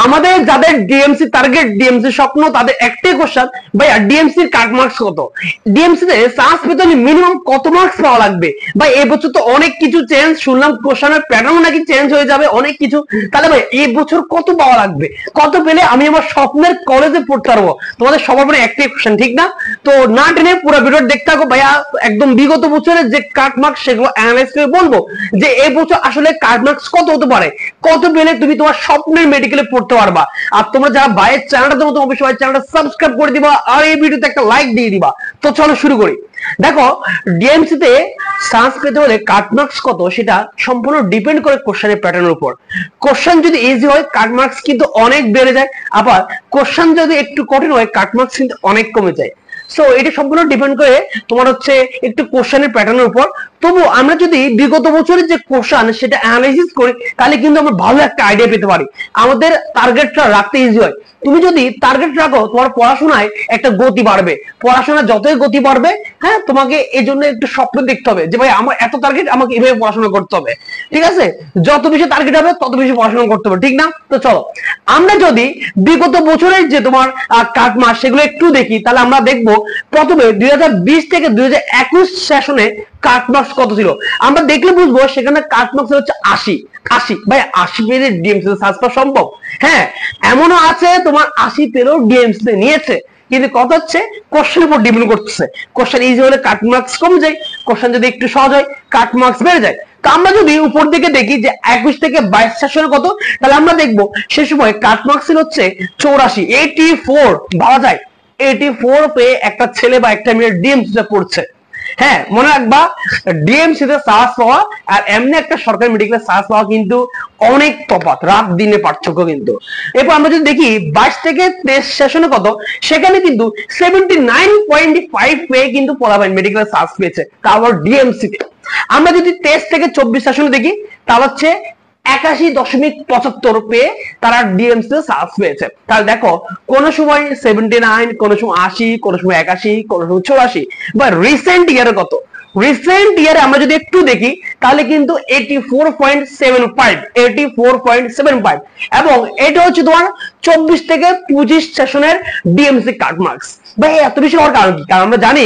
আমাদের যাদের DMC target, DMC স্বপ্ন, তাদের একটাই কোশ্চেন, ভাইয়া ডিএমসির কাট মার্কস কত? ডিএমসি তে চান্স পেতে হলে মিনিমাম কত মার্কস পাওয়া লাগবে? ভাই এবছর তো অনেক কিছু চেঞ্জ, শুনলাম কোশ্চেনের প্যাটার্ন নাকি চেঞ্জ হয়ে যাবে অনেক কিছু। তাহলে ভাই এই বছর কত পাওয়া লাগবে? কত পেলে আমি আমার স্বপ্নের কলেজে পড়তে পারবো? তোমাদের সবার মনে একটাই কোশ্চেন, ঠিক না? তো না টেনে পুরো ভিডিও দেখতে থাকো ভাইয়া। একদম বিগত বছরের যে কাট মার্কস সেগুলো অ্যানালাইজ করে বলবো যে এই বছর আসলে কাট মার্কস কত হতে পারে, কত পেলে তুমি তোমার স্বপ্নের মেডিকেলে পড়তে পারবা। আর তোমরা যারা বাইরের চ্যানেলটা দেবো, তোমার অবশ্যই চ্যানেলটা সাবস্ক্রাইব করে দিবা আর এই ভিডিওতে একটা লাইক দিয়ে দিবা। তো চলো শুরু করি। দেখো, ডিএমসি তে চান্স পেতে হলে কাট মার্কস কত সেটা সম্পূর্ণ ডিপেন্ড করে কোশ্চেনের প্যাটার্নের উপর। কোশ্চেন যদি ইজি হয় কাট মার্কস কিন্তু অনেক বেড়ে যায়, আবার কোশ্চেন যদি একটু কঠিন হয় কাট মার্কস কিন্তু অনেক কমে যায়। সো এটা সম্পূর্ণ ডিপেন্ড করে তোমার হচ্ছে একটু কোশ্চেনের প্যাটার্নের উপর। তবু আমরা যদি বিগত বছরের যে কোশ্চেন সেটা অ্যানালাইসিস করি তাহলে কিন্তু আমরা ভালো একটা আইডিয়া পেতে পারি, আমাদের টার্গেটটা রাখতে ইজি হয়। তুমি যদি টার্গেট রাখো তোমার পড়াশোনায় একটা গতি বাড়বে, পড়াশোনা যতই গতি বাড়বে, হ্যাঁ তোমাকে এই জন্য একটু স্বপ্ন দেখতে হবে যে ভাই আমার এত টার্গেট, আমাকে এভাবে পড়াশোনা করতে হবে, ঠিক আছে? যত বেশি টার্গেট হবে তত বেশি পড়াশোনা করতে হবে, ঠিক না? তো চলো আমরা যদি বিগত বছরের যে তোমার কাট মার্কস সেগুলো একটু দেখি, তাহলে আমরা দেখবো প্রথমে 2020 থেকে 2021 সেশনে কাট মার্কস কত ছিল। আমরা দেখলে বুঝবো সেখানে কাট মার্কস হচ্ছে 80। ভাই 80 পেলে ডিএমসি সার্চ করা সম্ভব? হ্যাঁ, এমনও আছে তোমার 80 পেলেও ডিএমসি নিয়েছে, কিন্তু কত হচ্ছে কোশ্চেনের উপর ডিপেন্ড করতেছে। কোশ্চেন ইজি হলে কাট মার্কস কমে যায়, কোশ্চেন যদি একটু সহজ হয় কাট মার্কস বেড়ে যায়। তো আমরা যদি উপর দিকে দেখি যে 21 থেকে 22 সেশনে কত, তাহলে আমরা দেখবো সে সময় কাট মার্কস ছিল হচ্ছে 84, 84 ভাবা যায়। 84 পেয়ে একটা ছেলে বা একটা মেয়ে ডিএমসি তে পড়ছে। হ্যাঁ, মনে রাখবা ডিএমসি তে সার্চ পাওয়া আর এমনি একটা সরকারি মেডিকেলে সার্চ পাওয়া কিন্তু অনেক তফাৎ, রাত দিনে পার্থক্য কিন্তু। এরপর আমরা যদি দেখি 22 থেকে 23 সেশনে কত, সেখানে কিন্তু 79.5 পেয়ে কিন্তু পোলাপাইন মেডিকেলে সার্চ পেয়েছে, তারপর ডিএমসি তে। আমরা যদি 23 থেকে 24 সেশনে দেখি তাহলে হচ্ছে 81.75 পেয়ে তারা ডিএমসি তে সার্চ পেয়েছে। তাহলে দেখো কোন সময় 79, কোন সময় 80, কোন সময় 81, কোন সময় 84, বা রিসেন্ট ইয়ারে কত। রিসেন্ট ইয়ারে আমরা যদি একটু দেখি তাহলে কিন্তু 84.75 এবং এটা হচ্ছে তোমার 24 থেকে 25 সেশনের ডিএমসি কাট মার্কস। ভাই এত বেশি হওয়ার কারণ কি? কারণ আমরা জানি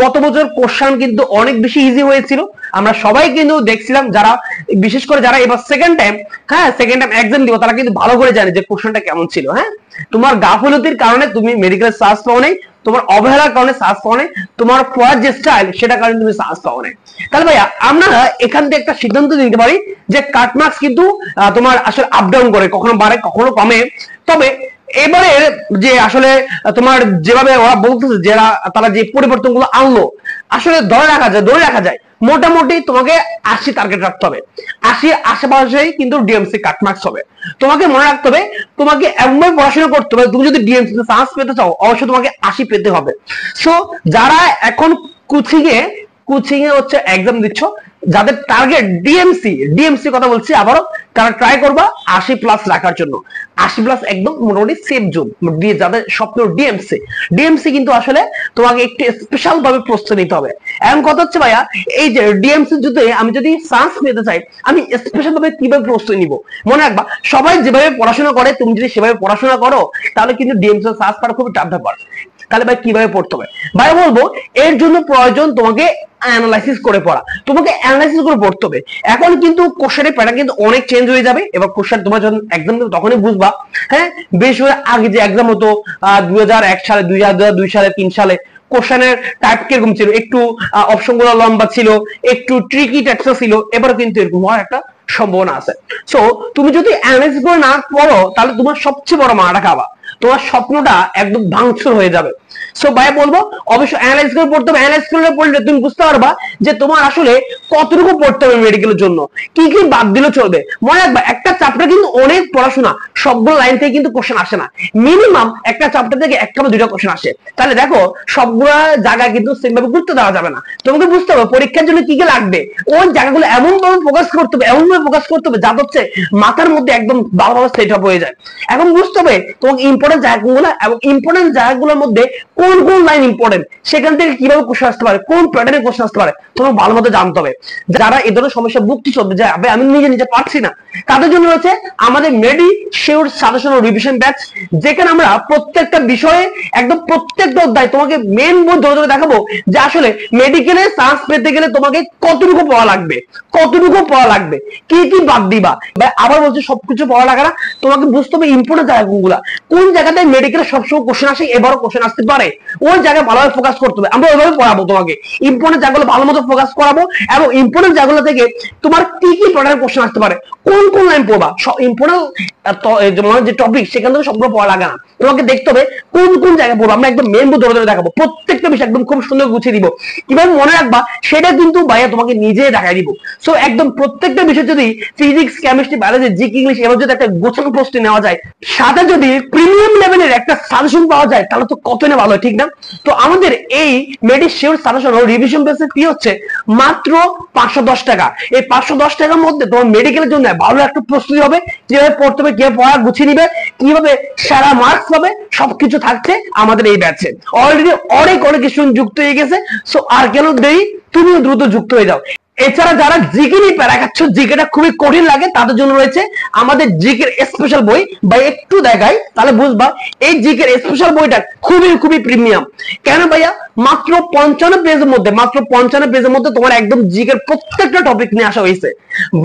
গত বছর কোশ্চেন কিন্তু অনেক বেশি ইজি হয়েছিল, আমরা সবাই কিন্তু দেখছিলাম, যারা বিশেষ করে যারা এবার সেকেন্ড টাইম এক্সাম দিব তারা কিন্তু ভালো করে জানে যে কোশ্চেনটা কেমন ছিল। হ্যাঁ, তোমার গাফলতির কারণে তুমি মেডিকেল সার্চ পাও নাই, তোমার অবহেলার কারণে সার্চ পাও নাই, তোমার পড়ার যে স্টাইল সেটা কারণে তুমি সার্চ পাও নাই। তাহলে ভাইয়া আমরা এখান থেকে একটা সিদ্ধান্ত নিতে পারি যে কাট মার্কস কিন্তু তোমার আসলে আপ ডাউন করে, কখনো বাড়ে কখনো কমে। তবে এবারে যে আসলে তোমার যেভাবে ওরা বলতেছে, যারা তারা যে পরিবর্তন গুলো আনলো, আসলে ধরে রাখা যায় মোটামুটি তোমাকে 80 টার্গেট রাখতে হবে। 80 আশেপাশেই কিন্তু ডিএমসি কাট মার্কস হবে। তোমাকে মনে রাখতে হবে, তোমাকে এমন পড়াশোনা করতে হবে, তুমি যদি ডিএমসি তে চান্স পেতে চাও অবশ্যই তোমাকে 80 পেতে হবে। সো যারা এখন কোচিং এ হচ্ছে এক্সাম দিচ্ছ, যাদের টার্গেট ডিএমসি কথা বলছি আবারও, তারা ট্রাই করবা 80+ রাখার জন্য। 80+ একদম মোটামুটি সেফ জোন। যাদের স্বপ্ন ডিএমসি কিন্তু আসলে তোমাকে একটু স্পেশাল ভাবে প্রস্তুতি নিতে হবে। এমন কথা হচ্ছে ভাইয়া, এই যে ডিএমসি যদি আমি যদি চান্স পেতে চাই আমি স্পেশাল ভাবে কিভাবে প্রস্তুতি নিব? মনে রাখবা সবাই যেভাবে পড়াশোনা করে তুমি যদি সেভাবে পড়াশোনা করো তাহলে কিন্তু ডিএমসি চান্স পাওয়া খুব টাফ ব্যাপার। তাহলে ভাই কিভাবে পড়তে হবে? ভাই বলবো এর জন্য প্রয়োজন তোমাকে অ্যানালাইসিস করে পড়া, তোমাকে অ্যানালাইসিস করে পড়তে হবে। এখন কিন্তু কোশ্চেনের প্যাটার্ন কিন্তু অনেক চেঞ্জ হয়ে যাবে। এবার কোশ্চেন তোমার যখন এক্সাম দেবে তখনই বুঝবা। হ্যাঁ, বেশ আগে যে এক্সাম হতো 2001 সালে, 2002 সালে, 3 সালে কোশ্চেনের টাইপ কিরকম ছিল, একটু অপশন গুলো লম্বা ছিল, একটু ট্রিকি টাইপস ছিল। এবার কিন্তু এরকম হওয়ার একটা সম্ভাবনা আছে। সো তুমি যদি অ্যানালাইসিস করে না পড়ো তাহলে তোমার সবচেয়ে বড় মারা খাবা, তোমার স্বপ্নটা একদম ভাঙচুর হয়ে যাবে। সো ভাই বলবো অবশ্যই অ্যানালাইজ করে পড়তে হবে। অ্যানালাইজ করে পড়লে তুমি বুঝতে পারবা যে তোমার আসলে কতটুকু পড়তে হবে মেডিকেলের জন্য, কি কি বাদ দিলে চলবে। মনে রাখবা একটা চ্যাপ্টার কিন্তু অনেক পড়াশোনা, সবগুলো লাইন থেকে কিন্তু কোশ্চেন আসে না, মিনিমাম একটা চ্যাপ্টার থেকে একটা বা দুইটা কোশ্চেন আসে। তাহলে দেখো সবগুলো জায়গায় কিন্তু সেম ভাবে গুরুত্ব দেওয়া যাবে না। তোমাকে বুঝতে হবে পরীক্ষার জন্য কি কি লাগবে, ওই জায়গাগুলো এমন ভাবে ফোকাস করতে হবে যা হচ্ছে মাথার মধ্যে একদম ভালোভাবে সেট আপ হয়ে যায়। এখন বুঝতে হবে তোমাকে ইম্পর্টেন্ট জায়গাগুলো এবং ইম্পর্টেন্ট জায়গাগুলোর মধ্যে কোন কোন লাইন ইম্পর্টেন্ট, সেখান থেকে কিভাবে কোশ্চেন আসতে পারে, কোন প্যাটার্নে কোশ্চেন আসতে পারে তোমাকে ভালো মতো জানতে হবে। যারা এই ধরনের সমস্যা ভুগতে চলবে যে আমি নিজে পারছি না, তাদের জন্য রয়েছে আমাদের মেডি শিওর সাজেশন ও রিভিশন ব্যাচ, যেখানে আমরা প্রত্যেকটা বিষয়ে একদম প্রত্যেকটা অধ্যায় তোমাকে মেন বোর্ড ধরে ধরে দেখাবো যে আসলে মেডিকেলে চান্স পেতে গেলে তোমাকে কতটুকু পড়া লাগবে, কি কি বাদ দিবা। আবার বলছি সবকিছু পড়া লাগে না, তোমাকে বুঝতে হবে ইম্পর্টেন্ট জায়গা কোনগুলা, কোন জায়গাতে মেডিকেলে সবসময় কোশ্চেন আসে, এবারও কোশ্চেন আসতে পারে, ওই জায়গায় ভালোভাবে ফোকাস করতে হবে। আমরা ওইভাবে পড়াবো, তোমাকে ইম্পর্টেন্ট জায়গাগুলো ভালো মতো ফোকাস করাবো, এবং ইম্পর্টেন্ট জায়গাগুলো থেকে তোমার কি কি প্রকারের কোশ্চেন আসতে পারে, কোন কোন লাইন পড়বা, ইম্পর্টেন্ট যে টপিক সেখান থেকে সবগুলো পড়া লাগে না, তোমাকে দেখতে হবে কোন কোন জায়গায় পড়বো। আমরা একদম মেন বোর্ড ধরে ধরে দেখাবো, প্রত্যেকটা বিষয় একদম খুব সুন্দর গুছিয়ে দিব, কিভাবে মনে রাখবা সেটা কিন্তু ভাইয়া তোমাকে নিজে দেখাই দিব। সো একদম প্রত্যেকটা বিষয় যদি physics, chemistry, biology, GK, English এবার যদি একটা গোছানো প্রস্তুতি নেওয়া যায়, সাথে যদি প্রিমিয়াম লেভেলের একটা সাজেশন পাওয়া যায়, তাহলে তো কত না ভালো, ঠিক না? তো আমাদের এই মেডিশিওর সাজেশন ও রিভিশন বেসের ফি হচ্ছে মাত্র 510 টাকা। এই 510 টাকার মধ্যে তোমার মেডিকেলের জন্য ভালো একটা প্রস্তুতি হবে, কিভাবে পড়তে হবে, কিভাবে পড়া গুছিয়ে নিবে, কিভাবে সেরা মার্কস পাবে, সবকিছু থাকছে আমাদের এই ব্যাচে। অলরেডি অনেক স্টুডেন্ট যুক্ত হয়ে গেছে, সো আর কেন দেরি, তুমিও দ্রুত যুক্ত হয়ে যাও। এছাড়া যারা জিকে নিয়ে প্যারা খাচ্ছ, জিকেটা খুবই কঠিন লাগে, তাদের জন্য রয়েছে আমাদের জিকের স্পেশাল বই। বা একটু দেখাই তাহলে বুঝবা, এই জিকের স্পেশাল বইটা খুবই প্রিমিয়াম। কেন ভাইয়া? মাত্র 55 পেজের মধ্যে তোমার একদম জিকের প্রত্যেকটা টপিক নিয়ে আসা হয়েছে,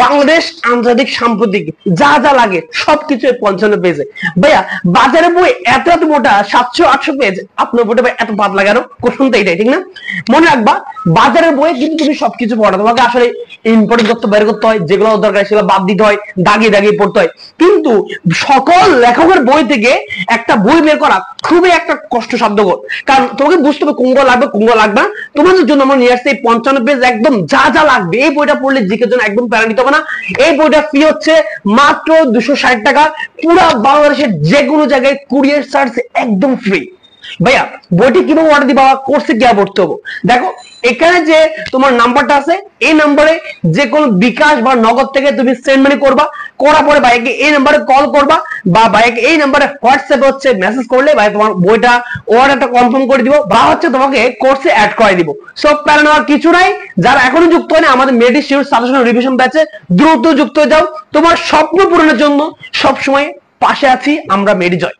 বাংলাদেশ, আন্তর্জাতিক, সাম্প্রতিক, যা যা লাগে সবকিছু 55 পেজে। ভাইয়া বাজারে বই এত মোটা 700-800 পেজ, আপনার বইটা এত পাতলা কেন? কোশ্চেন তো এটাই, ঠিক না? মনে রাখবা বাজারের বইয়ে কিন্তু তুমি সবকিছু পড়া, তোমাকে আসলে ইম্পর্টেন্ট তথ্য বের করতে হয়, যেগুলো দরকার সেগুলো বাদ দিতে হয়, দাগিয়ে পড়তে হয়। কিন্তু সকল লেখকের বই থেকে একটা বই বের করা খুবই একটা কষ্টসাধ্যকর, কারণ তোমাকে বুঝতে হবে কোনগুলো লাগবে লাগবে না। তোমাদের জন্য আমরা নিয়ে আসছি 55 পেজ, একদম যা যা লাগবে। এই বইটা পড়লে জিকের জন্য একদম প্যারা নিতে হবে না। এই বইটা ফি হচ্ছে মাত্র 260 টাকা, পুরো বাংলাদেশের যে কোনো জায়গায় কুরিয়ার চার্জ একদম ফ্রি। ভাইয়া বইটি কিভাবে অর্ডার দিবা, কোর্সে কি পড়তে হবে? দেখো এখানে যে তোমার নাম্বারটা আছে, এই নাম্বারে যে কোনো বিকাশ বা নগদ থেকে তুমি সেন্ড মানি করবা, করার পরে ভাইকে এই নাম্বারে কল করবা, বা ভাইকে এই নাম্বারে হোয়াটসঅ্যাপে হচ্ছে মেসেজ করলে ভাই তোমার বইটা অর্ডারটা কনফার্ম করে দিব, বা হচ্ছে তোমাকে কোর্সে অ্যাড করে দিব। সব প্যারা নেওয়ার কিছু নাই। যারা এখনো যুক্ত হয়নি আমাদের মেডিশিওর সাজেশন রিভিশন ব্যাচে, দ্রুত যুক্ত হয়ে যাও। তোমার স্বপ্ন পূরণের জন্য সবসময় পাশে আছি আমরা, মেডিজয়।